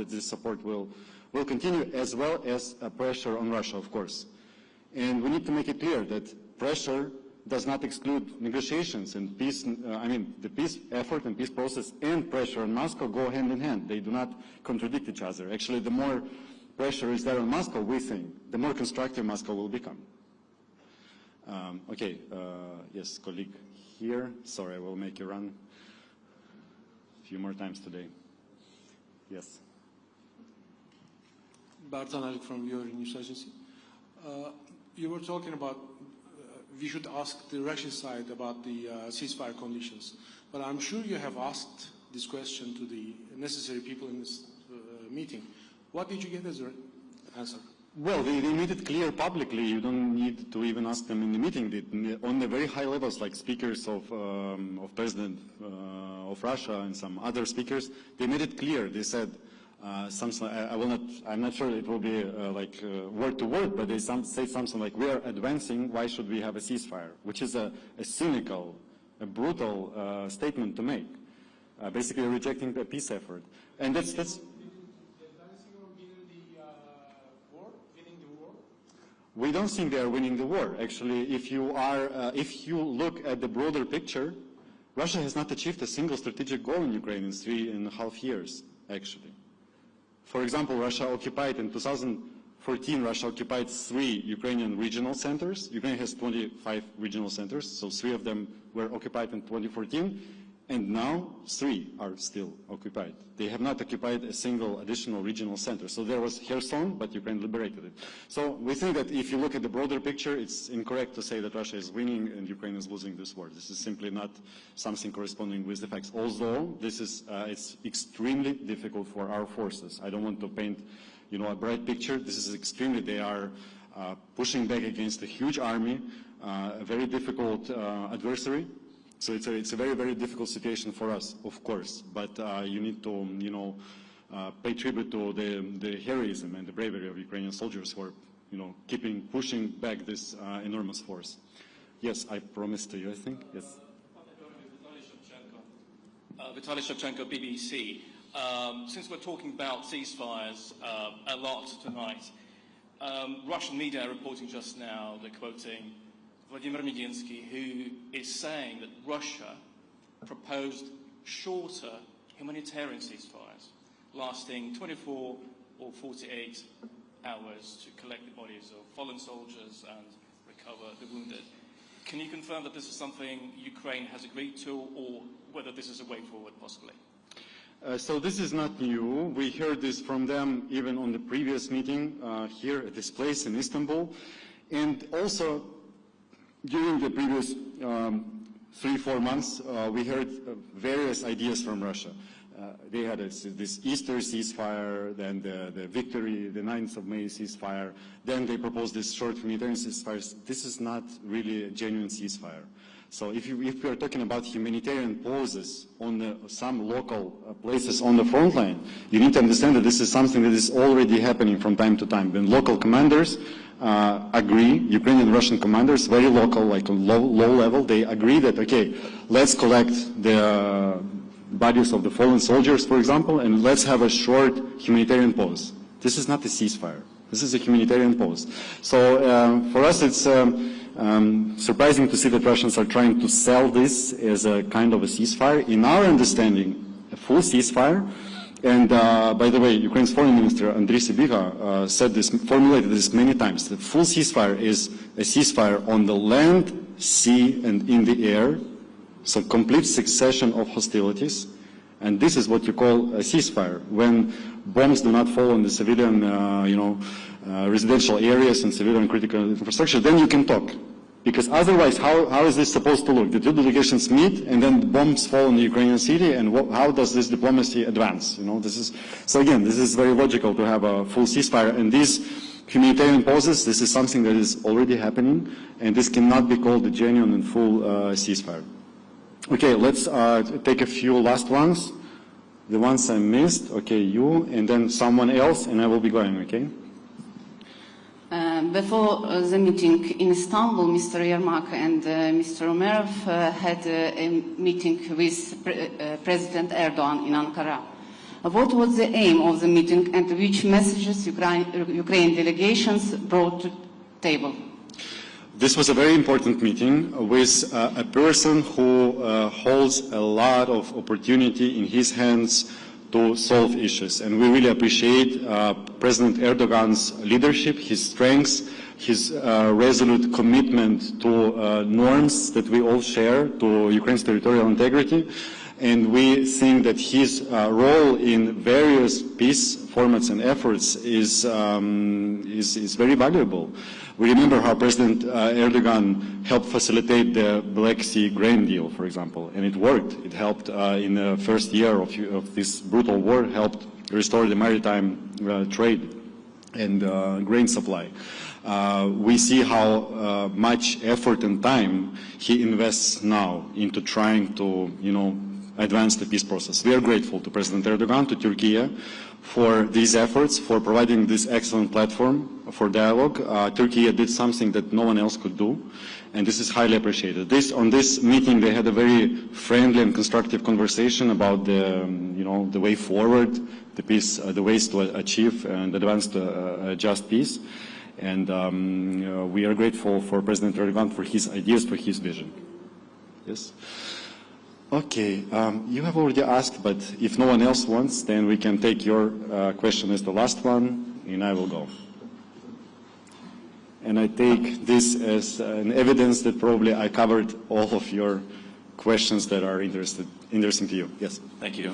that this support will continue, as well as pressure on Russia, of course. And we need to make it clear that pressure does not exclude negotiations and peace. The peace effort and peace process and pressure on Moscow go hand in hand. They do not contradict each other. Actually, the more pressure is there on Moscow, we think, the more constructive Moscow will become. Yes, colleague here. Sorry, I will make you run a few more times today. Yes. Bartan Alik from your news agency. You were talking about we should ask the Russian side about the ceasefire conditions. But I'm sure you have asked this question to the necessary people in this meeting. What did you get as an answer? Well, they made it clear publicly. You don't need to even ask them in the meeting. On the very high levels, like speakers of President of Russia and some other speakers, they made it clear. They said something. I'm not sure it will be word to word, but they say something like, "We are advancing. Why should we have a ceasefire?" Which is a cynical, a brutal statement to make, basically rejecting the peace effort. And that's. We don't think they are winning the war. Actually, if you look at the broader picture, Russia has not achieved a single strategic goal in Ukraine in 3.5 years, actually. For example, Russia occupied in 2014, Russia occupied 3 Ukrainian regional centers. Ukraine has 25 regional centers, so 3 of them were occupied in 2014, and now 3 are still occupied. They have not occupied a single additional regional center. So there was Kherson, but Ukraine liberated it. So we think that if you look at the broader picture, it's incorrect to say that Russia is winning and Ukraine is losing this war. This is simply not something corresponding with the facts. Although this is, it's extremely difficult for our forces. I don't want to paint, a bright picture. This is extremely, they are pushing back against a huge army, a very difficult adversary. So it's a very, very difficult situation for us, of course. But you need to, pay tribute to the heroism and the bravery of Ukrainian soldiers who are, pushing back this enormous force. Yes, I promised to you, I think. Yes. Vitaly Shevchenko, BBC. Since we're talking about ceasefires a lot tonight, Russian media are reporting just now, they're quoting Vladimir Medinsky, who is saying that Russia proposed shorter humanitarian ceasefires, lasting 24 or 48 hours to collect the bodies of fallen soldiers and recover the wounded. Can you confirm that this is something Ukraine has agreed to, or whether this is a way forward, possibly? So this is not new. We heard this from them even on the previous meeting here at this place in Istanbul. And also, during the previous 3-4 months, we heard various ideas from Russia. They had this Easter ceasefire, then the victory, the 9th of May ceasefire. Then they proposed this short humanitarian ceasefire. This is not really a genuine ceasefire. So if we are talking about humanitarian pauses on some local places on the front line, you need to understand that this is something that is already happening from time to time. When local commanders agree, Ukrainian and Russian commanders, very local, like on low level, they agree that, okay, let's collect the bodies of the fallen soldiers, for example, and let's have a short humanitarian pause. This is not a ceasefire. This is a humanitarian pause. So for us, it's surprising to see that Russians are trying to sell this as a kind of a ceasefire. In our understanding, a full ceasefire. And by the way, Ukraine's foreign minister, Andriy Sybiha, said this, formulated this many times. The full ceasefire is a ceasefire on the land, sea, and in the air. So complete succession of hostilities. And this is what you call a ceasefire. When bombs do not fall on the civilian, residential areas and civilian critical infrastructure, then you can talk. Because otherwise, how is this supposed to look? The two delegations meet, and then bombs fall on the Ukrainian city, and how does this diplomacy advance? So again, this is very logical to have a full ceasefire. And these humanitarian pauses, this is something that is already happening, and this cannot be called a genuine and full ceasefire. Okay, let's take a few last ones. The ones I missed, okay, you, and then someone else, and I will be going, okay? Before the meeting in Istanbul, Mr. Yermak and Mr. Umerov had a meeting with President Erdogan in Ankara. What was the aim of the meeting and which messages Ukraine delegations brought to the table? This was a very important meeting with a person who holds a lot of opportunity in his hands to solve issues. And we really appreciate President Erdogan's leadership, his strengths, his resolute commitment to norms that we all share, to Ukraine's territorial integrity. And we think that his role in various peace formats and efforts is very valuable. We remember how President Erdogan helped facilitate the Black Sea grain deal, for example, and it worked. It helped in the first year of this brutal war, helped restore the maritime trade and grain supply. We see how much effort and time he invests now into trying to, advance the peace process. We are grateful to President Erdogan, to Turkey, for these efforts, for providing this excellent platform for dialogue. Turkey did something that no one else could do, and this is highly appreciated. On this meeting, they had a very friendly and constructive conversation about the way forward, the peace, the ways to achieve and advance the just peace. And we are grateful for President Erdogan for his ideas, for his vision. Yes. Okay, you have already asked, but if no one else wants, then we can take your question as the last one, and I will go. And I take this as an evidence that probably I covered all of your questions that are interesting to you. Yes. Thank you.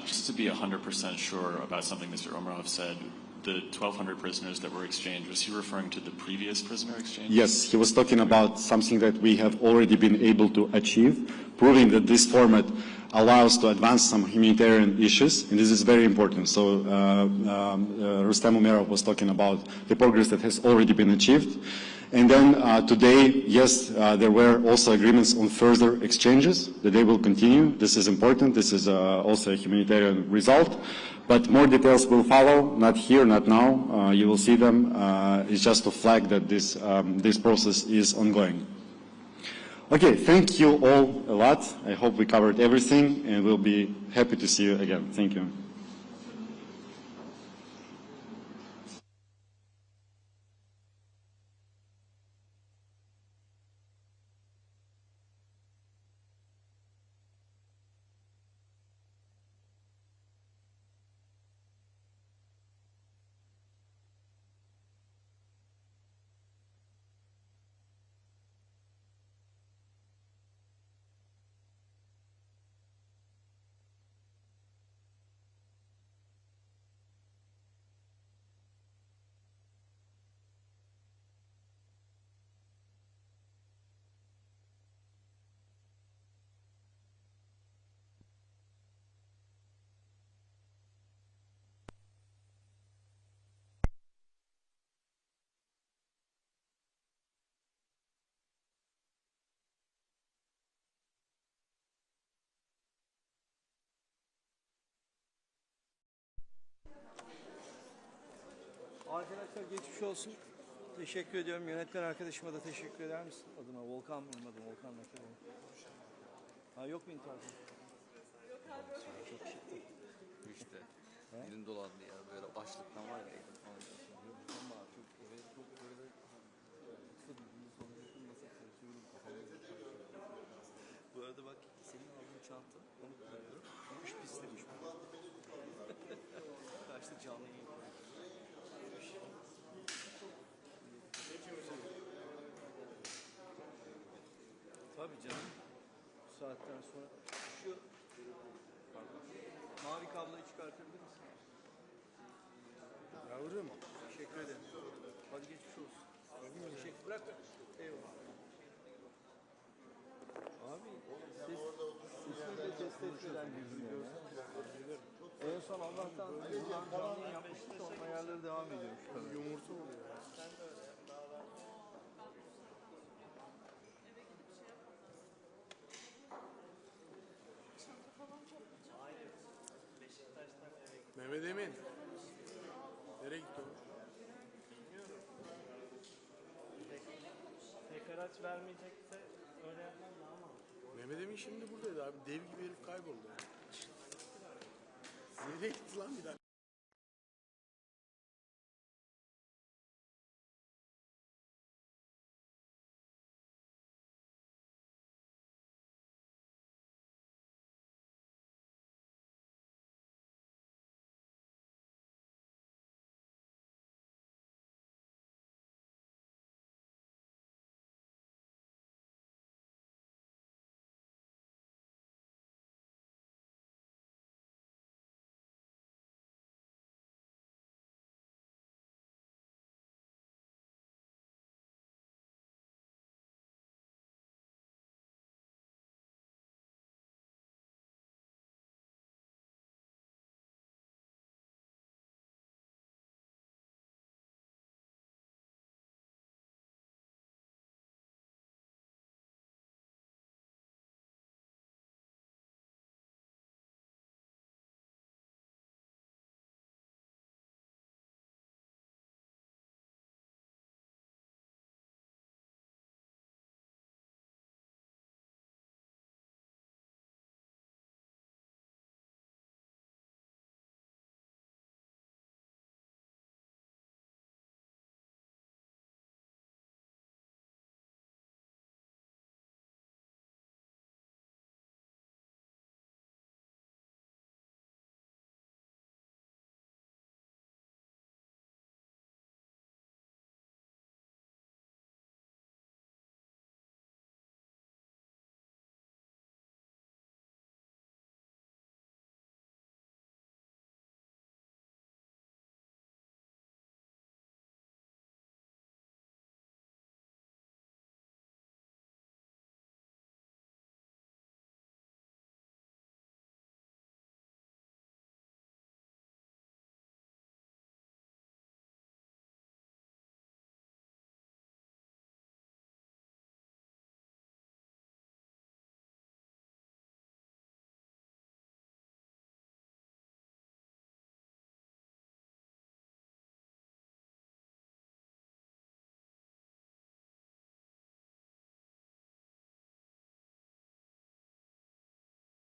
Just to be 100% sure about something Mr. Omarov said, the 1,200 prisoners that were exchanged, was he referring to the previous prisoner exchange? Yes, he was talking about something that we have already been able to achieve, proving that this format allows to advance some humanitarian issues, and this is very important. So Rustam Umerov was talking about the progress that has already been achieved. And then today, yes, there were also agreements on further exchanges, that they will continue. This is important. This is also a humanitarian result. But more details will follow, not here, not now. You will see them. It's just to flag that this process is ongoing. Okay, thank you all a lot. I hope we covered everything, and we'll be happy to see you again. Thank you. Arkadaşlar geçmiş olsun. Teşekkür ediyorum. Yönetmen arkadaşıma da teşekkür eder misin? Adına Volkan benim adım. Volkan Nakır'ım. Ha yok mu internet? Yok abi. Çok şıktı. İşte. Dilin dolandı ya. Böyle başlıktan var ya. Ama çok böyle kısa bildiğini sonucunu nasıl çalışıyorum kafamda. Bu arada bak senin aldığın çanta onu kullanıyorum. Gümüş pislemiş bu. Kaçta canlı yayın. Tabii canım. Bu saatten sonra şu mavi kabloyu çıkartabilir misin? Yavrum. Teşekkür ederim. Hadi geçmiş olsun. Teşekkür. Bırak. Eyvallah. Abi sesiyle test etmeden yüzünü görsen. En son Allah'tan canlı yapmıştık. Son ayarları devam ediyormuş. Yumurta oluyor. Sen de öyle. Mehmet Emin. Nereye gitti o? Tekrar aç vermeyecekse öyle yapmam daha mı? Mehmet Emin şimdi buradaydı abi. Dev gibi herif kayboldu. Nereye gitti lan bir dakika?